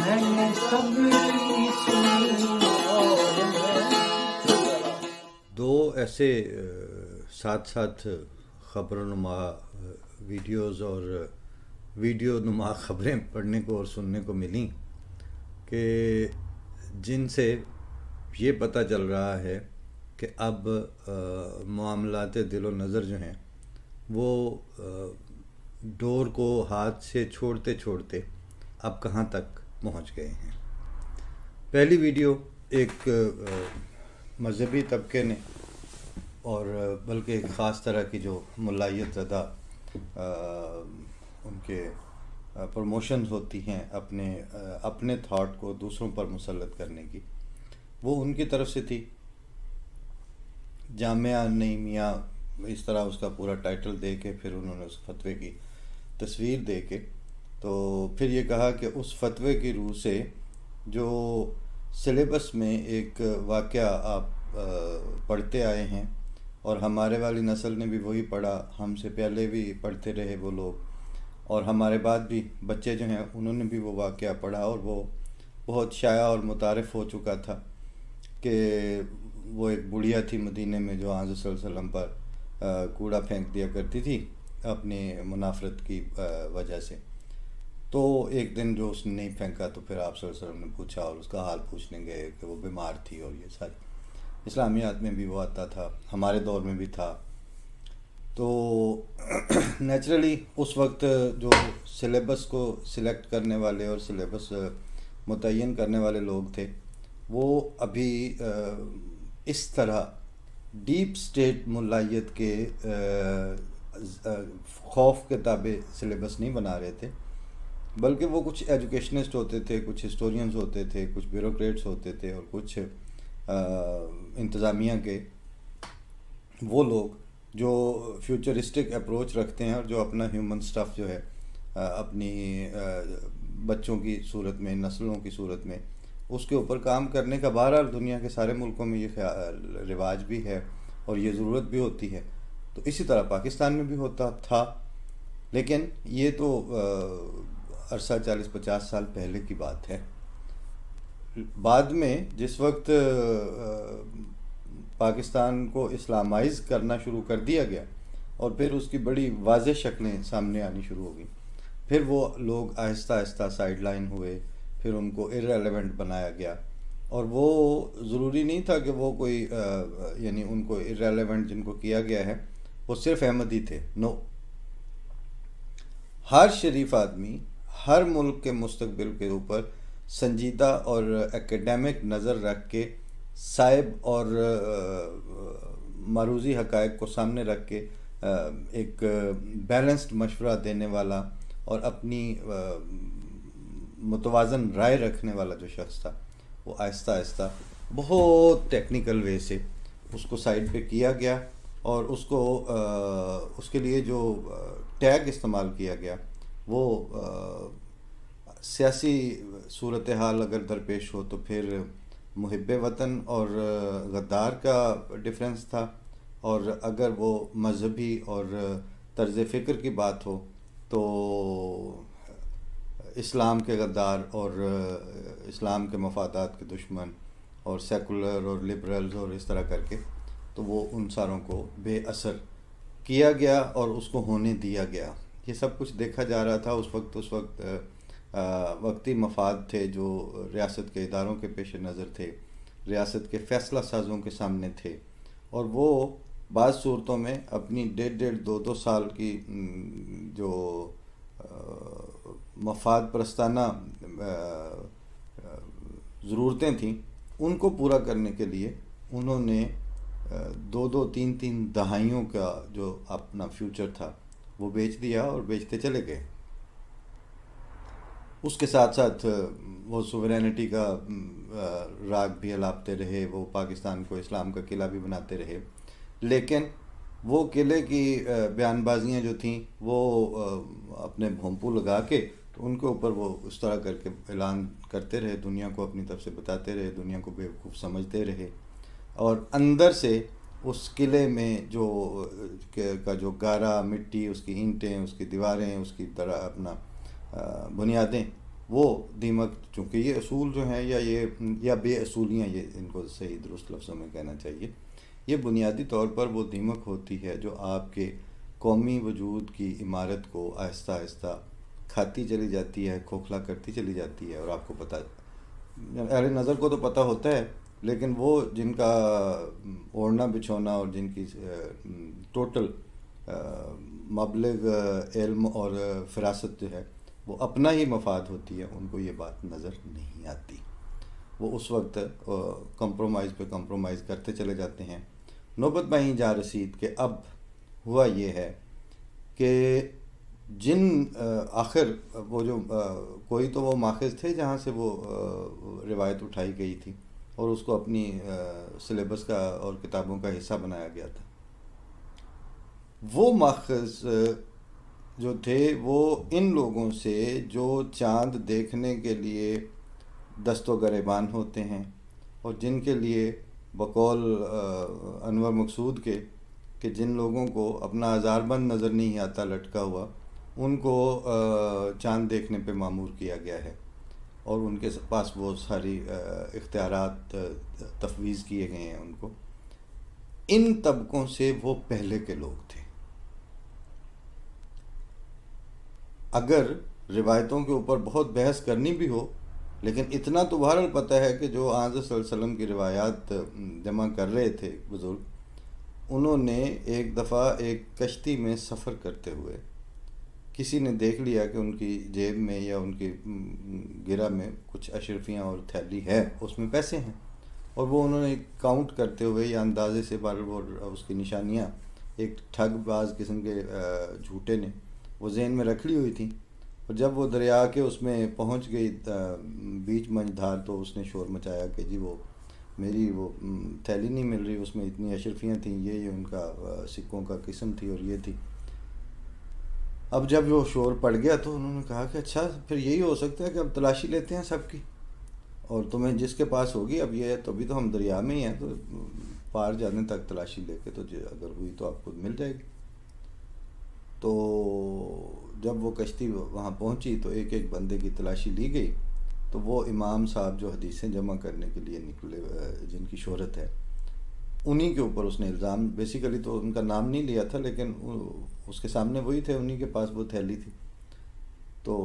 میں نے سب کی سنی اور دو ایسے ساتھ ساتھ خبر نما ویڈیوز اور ویڈیو نما خبریں پڑھنے کو اور سننے کو ملیں کہ جن سے یہ پتہ چل رہا ہے کہ اب معاملات دل و نظر جو ہیں وہ ڈور کو ہاتھ سے چھوڑتے چھوڑتے اب کہاں تک پہنچ گئے ہیں۔ پہلی ویڈیو ایک مذہبی طبقے نے اور بلکہ ایک خاص طرح کی جو ملائیت زدہ ان کے پروموشنز ہوتی ہیں اپنے تھاٹ کو دوسروں پر مسلط کرنے کی، وہ ان کی طرف سے تھی۔ جامعہ نعیمیہ اس طرح اس کا پورا ٹائٹل دے کے پھر انہوں نے اس فتوے کی تصویر دے کے تو پھر یہ کہا کہ اس فتوے کی روح سے جو سلیبس میں ایک واقعہ آپ پڑھتے آئے ہیں اور ہمارے والی نسل نے بھی وہی پڑھا، ہم سے پہلے بھی پڑھتے رہے وہ لوگ، اور ہمارے بعد بھی بچے جو ہیں انہوں نے بھی وہ واقعہ پڑھا، اور وہ بہت شائع اور متعارف ہو چکا تھا کہ وہ ایک بڑھیا تھی مدینے میں جو آن صلی اللہ علیہ وسلم پر کوڑا پھینک دیا کرتی تھی اپنی منافرت کی وجہ سے۔ تو ایک دن جو اس نے نہیں پھینکا تو پھر آپ صلی اللہ علیہ وسلم نے پوچھا اور اس کا حال پوچھنے گئے کہ وہ بیمار تھی، اور یہ ساری اسلامیات میں بھی وہ آتا تھا، ہمارے دور میں بھی تھا۔ تو نیچرلی اس وقت جو سلیبس کو سلیکٹ کرنے والے اور سلیبس متعین کرنے والے لوگ تھے وہ ابھی اس طرح ڈیپ سٹیٹ ملائیت کے خوف کے تابع سلیبس نہیں بنا رہے تھے، بلکہ وہ کچھ ایجوکیشنسٹ ہوتے تھے، کچھ ہسٹورینز ہوتے تھے، کچھ بیوروکریٹس ہوتے تھے، اور کچھ انتظامیہ کے وہ لوگ جو فیوچرسٹک اپروچ رکھتے ہیں اور جو اپنا ہیومن سٹف جو ہے اپنی بچوں کی صورت میں، نسلوں کی صورت میں اس کے اوپر کام کرنے کا بہرحال دنیا کے سارے ملکوں میں یہ رواج بھی ہے اور یہ ضرورت بھی ہوتی ہے، تو اسی طرح پاکستان میں بھی ہوتا تھا۔ لیکن یہ تو عرصہ 40-50 سال پہلے کی بات ہے۔ بعد میں جس وقت پاکستان کو اسلامائز کرنا شروع کر دیا گیا اور پھر اس کی بڑی واضح شکلیں سامنے آنی شروع ہو گئیں، پھر وہ لوگ آہستہ آہستہ سائیڈ لائن ہوئے، پھر ان کو ارریلیونٹ بنایا گیا، اور وہ ضروری نہیں تھا کہ وہ کوئی یعنی ان کو ارریلیونٹ جن کو کیا گیا ہے وہ صرف احمدی تھے، نو، ہر شریف آدمی ہر ملک کے مستقبل کے اوپر سنجیدہ اور ایکیڈیمک نظر رکھ کے صائب اور معروضی حقائق کو سامنے رکھ کے ایک بیلنسڈ مشورہ دینے والا اور اپنی متوازن رائے رکھنے والا جو شخص تھا، وہ آہستہ آہستہ بہت ٹیکنیکل وے سے اس کو سائڈ پہ کیا گیا، اور اس کے لیے جو ٹیگ استعمال کیا گیا وہ سیاسی صورتحال اگر درپیش ہو تو پھر محب وطن اور غدار کا ڈیفرنس تھا، اور اگر وہ مذہبی اور طرز فکر کی بات ہو تو اسلام کے غدار اور اسلام کے مفادات کے دشمن اور سیکولر اور لبرلز اور اس طرح کر کے تو وہ ان ساروں کو بے اثر کیا گیا اور اس کو ہونے دیا گیا۔ یہ سب کچھ دیکھا جا رہا تھا اس وقت وقتی مفاد تھے جو ریاست کے اداروں کے پیش نظر تھے، ریاست کے فیصلہ سازوں کے سامنے تھے، اور وہ بعض صورتوں میں اپنی 1.5-2 سال کی جو مفاد پرستانہ ضرورتیں تھیں ان کو پورا کرنے کے لیے انہوں نے 2-3 دہائیوں کا جو اپنا فیوچر تھا وہ بیچ دیا اور بیچتے چلے گئے۔ اس کے ساتھ ساتھ وہ سوورینٹی کا راگ بھی الاپتے رہے، وہ پاکستان کو اسلام کا قلعہ بھی بناتے رہے، لیکن وہ قلعے کی بیان بازیاں جو تھیں وہ اپنے بھونپو لگا کے تو ان کے اوپر وہ اس طرح کر کے اعلان کرتے رہے، دنیا کو اپنی طرف سے بتاتے رہے، دنیا کو بیوقوف سمجھتے رہے، اور اندر سے اس قلعے میں جو گارا مٹی، اس کی اینٹیں، اس کی دیواریں، اس کی طرح اپنا بنیادیں، وہ دیمک، چونکہ یہ اصول جو ہیں یا بے اصولیاں، یہ ان کو صحیح درست لفظوں میں کہنا چاہیے، یہ بنیادی طور پر وہ دیمک ہوتی ہے جو آپ کے قومی وجود کی عمارت کو آہستہ آہستہ کھاتی چلی جاتی ہے، کھوکھلا کرتی چلی جاتی ہے، اور آپ کو پتہ، اہل نظر کو تو پتہ ہوتا ہے، لیکن وہ جن کا اوڑھنا بچھونا اور جن کی ٹوٹل مبلغ علم اور فراست جو ہے وہ اپنا ہی مفاد ہوتی ہے، ان کو یہ بات نظر نہیں آتی۔ وہ اس وقت کمپرومائز پہ کمپرومائز کرتے چلے جاتے ہیں۔ نوبت میں ہی جا رسید کہ اب ہوا یہ ہے کہ جن آخر وہ جو کوئی تو وہ ماخذ تھے جہاں سے وہ روایت اٹھائی گئی تھی اور اس کو اپنی سلیبس کا اور کتابوں کا حصہ بنایا گیا تھا، وہ ماخذ جو تھے وہ ان لوگوں سے جو چاند دیکھنے کے لیے دست و گریبان ہوتے ہیں، اور جن کے لیے بقول انور مقصود کے کہ جن لوگوں کو اپنا ہزاربند نظر نہیں آتا لٹکا ہوا، ان کو چاند دیکھنے پہ مامور کیا گیا ہے، اور ان کے پاس وہ ساری اختیارات تفویض کیے گئے ہیں ان کو۔ ان طبقوں سے وہ پہلے کے لوگ تھے۔ اگر روایتوں کے اوپر بہت بحث کرنی بھی ہو، لیکن اتنا تو بہرحال پتہ ہے کہ جو آن صلی اللہ علیہ وسلم کی روایات جمع کر رہے تھے بزرگ، انہوں نے ایک دفعہ ایک کشتی میں سفر کرتے ہوئے کسی نے دیکھ لیا کہ ان کی جیب میں یا ان کی گرہ میں کچھ اشرفیاں اور تھیلی ہے، اس میں پیسے ہیں، اور وہ انہوں نے کاؤنٹ کرتے ہوئے یا اندازے سے وہ اس کی نشانیاں ایک ٹھگ باز قسم کے جھوٹے نے وہ ذہن میں رکھ لی ہوئی تھیں، اور جب وہ دریا کے اس میں پہنچ گئی بیچ منجھ دھار، تو اس نے شور مچایا کہ جی وہ میری وہ تھیلی نہیں مل رہی، اس میں اتنی اشرفیاں تھیں، یہ ان کا سکوں کا قسم تھی اور یہ تھی۔ اب جب وہ شور پڑ گیا تو انہوں نے کہا کہ اچھا پھر یہی ہو سکتا ہے کہ اب تلاشی لیتے ہیں سب کی، اور تمہیں جس کے پاس ہوگی، اب یہ ہے تو ابھی تو ہم دریا میں ہی ہیں، تو پار جانے تک تلاشی لے کے تو اگر ہوئی تو آپ کو مل جائے گی۔ تو جب وہ کشتی وہاں پہنچی تو ایک ایک بندے کی تلاشی لی گئی، تو وہ امام صاحب جو حدیثیں جمع کرنے کے لیے نکلے، جن کی شہرت ہے، انہی کے اوپر اس نے الزام، بیسیکلی تو ان کا نام نہیں لیا تھا، لیکن اس کے سامنے وہی تھے، انہی کے پاس وہ تھیلی تھی، تو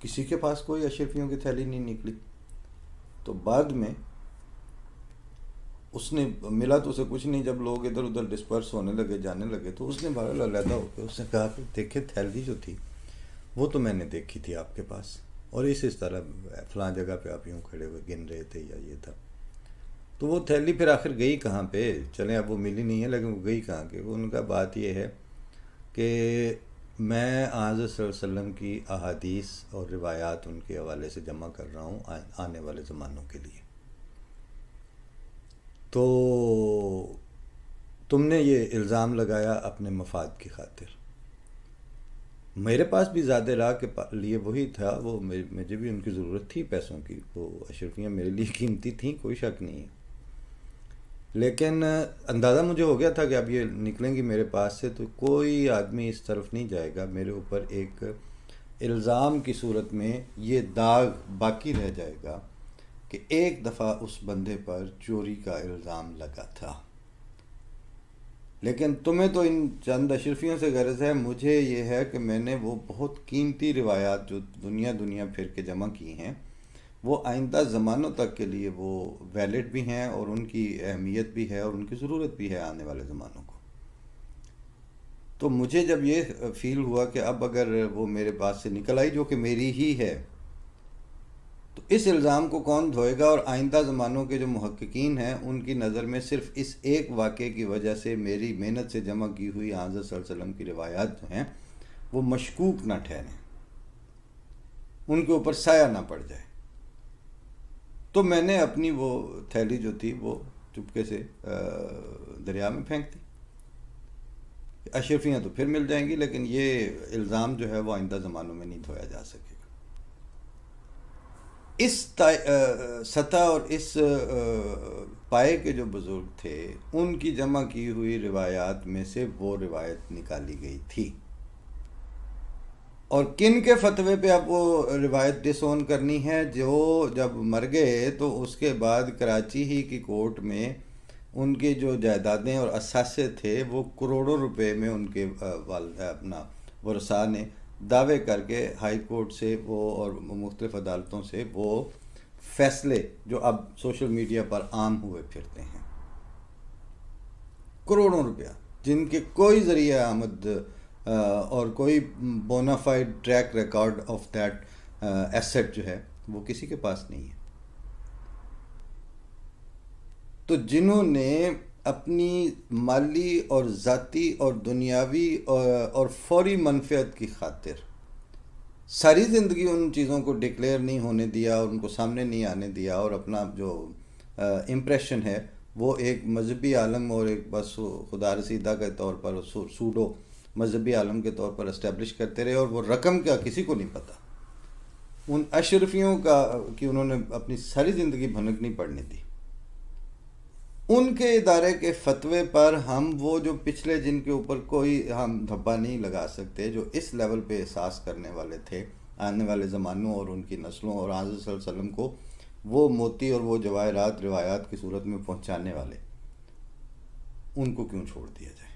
کسی کے پاس کوئی اشرفیوں کی تھیلی نہیں نکلی۔ تو بعد میں اس نے ملا تو اسے کچھ نہیں، جب لوگ ادھر ادھر ڈسپرس ہونے لگے، جانے لگے، تو اس نے بہرحال علیحدہ ہو کے اس نے کہا کہ دیکھیں تھیلی جو تھی وہ تو میں نے دیکھی تھی آپ کے پاس، اور اس طرح فلاں جگہ پہ آپ یوں کھڑے ہوئے گن رہے تھے یا یہ تھا۔ تو وہ تھیلی پھر آخر گئی کہاں پہ؟ چلیں اب وہ ملی نہیں ہے، لیکن وہ گئی کہاں کہ ان کا بات یہ ہے کہ میں حضرت صلی اللہ علیہ وسلم کی احادیث اور روایات ان کے حوالے سے جمع کر رہا ہوں آنے والے زمانوں کے لیے۔ تو تم نے یہ الزام لگایا اپنے مفاد کی خاطر، میرے پاس بھی زیادہ راہ کے لیے وہی تھا، وہ مجھے بھی ان کی ضرورت تھی پیسوں کی، وہ اشرفیاں میرے لیے قیمتی تھیں، کوئی شک نہیں ہے، لیکن اندازہ مجھے ہو گیا تھا کہ اب یہ نکلیں گی میرے پاس سے تو کوئی آدمی اس طرف نہیں جائے گا، میرے اوپر ایک الزام کی صورت میں یہ داغ باقی رہ جائے گا کہ ایک دفعہ اس بندے پر چوری کا الزام لگا تھا۔ لیکن تمہیں تو ان چند اشرفیوں سے غرض ہے، مجھے یہ ہے کہ میں نے وہ بہت قیمتی روایات جو دنیا پھر کے جمع کی ہیں، وہ آئندہ زمانوں تک کے لیے وہ ویلڈ بھی ہیں، اور ان کی اہمیت بھی ہے، اور ان کی ضرورت بھی ہے آنے والے زمانوں کو۔ تو مجھے جب یہ فیل ہوا کہ اب اگر وہ میرے پاس سے نکل آئی جو کہ میری ہی ہے، تو اس الزام کو کون دھوئے گا؟ اور آئندہ زمانوں کے جو محققین ہیں ان کی نظر میں صرف اس ایک واقعے کی وجہ سے میری محنت سے جمع کی ہوئی حضرت صلی اللہ علیہ وسلم کی روایات جو ہیں وہ مشکوک نہ ٹھہریں، ان کے اوپر سایہ نہ پڑ جائے۔ تو میں نے اپنی وہ تھیلی جو تھی وہ چپکے سے دریا میں پھینک دی، اشرفیاں تو پھر مل جائیں گی، لیکن یہ الزام جو ہے وہ آئندہ زمانوں میں نہیں دھویا جا سکے گا۔ اس سطح اور اس پائے کے جو بزرگ تھے ان کی جمع کی ہوئی روایات میں سے وہ روایت نکالی گئی تھی۔ اور کن کے فتوے پہ اب وہ روایت ڈس اون کرنی ہے؟ جو جب مر گئے تو اس کے بعد کراچی ہی کی کورٹ میں ان کے جو جائیدادیں اور اثاثے تھے وہ کروڑوں روپے میں ان کے اپنا ورثاء نے دعوے کر کے ہائی کورٹ سے وہ اور مختلف عدالتوں سے وہ فیصلے جو اب سوشل میڈیا پر عام ہوئے پھرتے ہیں، کروڑوں روپیہ جن کے کوئی ذریعہ آمد اور کوئی bonafide track record of that asset جو ہے وہ کسی کے پاس نہیں ہے۔ تو جنہوں نے اپنی مالی اور ذاتی اور دنیاوی اور فوری منفعت کی خاطر ساری زندگی ان چیزوں کو ڈکلیئر نہیں ہونے دیا اور ان کو سامنے نہیں آنے دیا، اور اپنا جو امپریشن ہے وہ ایک مذہبی عالم اور ایک بس خدا رسیدہ کے طور پر سوڈو مذہبی عالم کے طور پر اسٹیبلش کرتے رہے، اور وہ رقم کا کسی کو نہیں پتہ، ان اشرفیوں کا کہ انہوں نے اپنی ساری زندگی بھنک نہیں پڑنے دی۔ ان کے ادارے کے فتوے پر ہم وہ جو پچھلے جن کے اوپر کوئی ہم دھبا نہیں لگا سکتے، جو اس لیول پہ احساس کرنے والے تھے آنے والے زمانوں اور ان کی نسلوں اور حضرت صلی اللہ علیہ وسلم کو وہ موتی اور وہ جواہرات روایات کی صورت میں پہنچانے والے، ان کو کیوں چھوڑ دیا جائے؟